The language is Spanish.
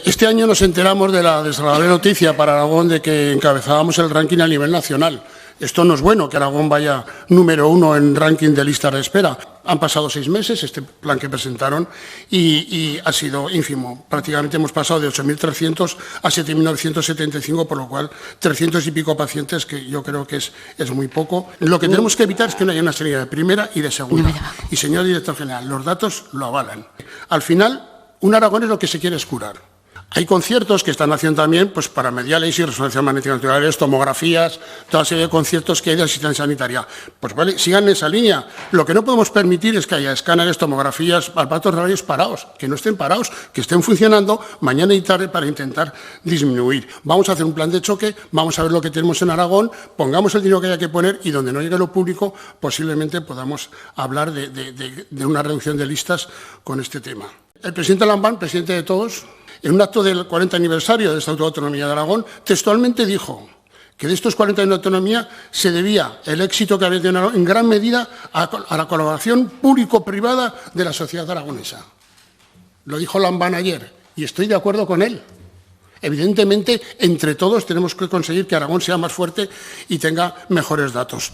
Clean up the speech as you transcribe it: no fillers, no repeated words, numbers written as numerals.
Este año nos enteramos de la desagradable noticia para Aragón de que encabezábamos el ranking a nivel nacional. Esto no es bueno, que Aragón vaya número 1 en ranking de listas de espera. Han pasado 6 meses, este plan que presentaron, y ha sido ínfimo. Prácticamente hemos pasado de 8.300 a 7.975, por lo cual 300 y pico pacientes, que yo creo que es muy poco. Lo que tenemos que evitar es que no haya una sanidad de primera y de segunda. Y, señor director general, los datos lo avalan. Al final, un aragonés lo que se quiere es curar. Hay conciertos que están haciendo también pues, para mediales y resonancias magnéticas naturales, tomografías, toda serie de conciertos que hay de asistencia sanitaria. Pues vale, sigan en esa línea. Lo que no podemos permitir es que haya escáneres, tomografías, aparatos radios parados, que no estén parados, que estén funcionando mañana y tarde para intentar disminuir. Vamos a hacer un plan de choque, vamos a ver lo que tenemos en Aragón, pongamos el dinero que haya que poner y donde no llegue lo público, posiblemente podamos hablar de una reducción de listas con este tema. El presidente Lambán, presidente de todos, en un acto del 40 aniversario de esta Autonomía de Aragón, textualmente dijo que de estos 40 años de autonomía se debía el éxito que había tenido en gran medida a la colaboración público-privada de la sociedad aragonesa. Lo dijo Lambán ayer y estoy de acuerdo con él. Evidentemente, entre todos tenemos que conseguir que Aragón sea más fuerte y tenga mejores datos.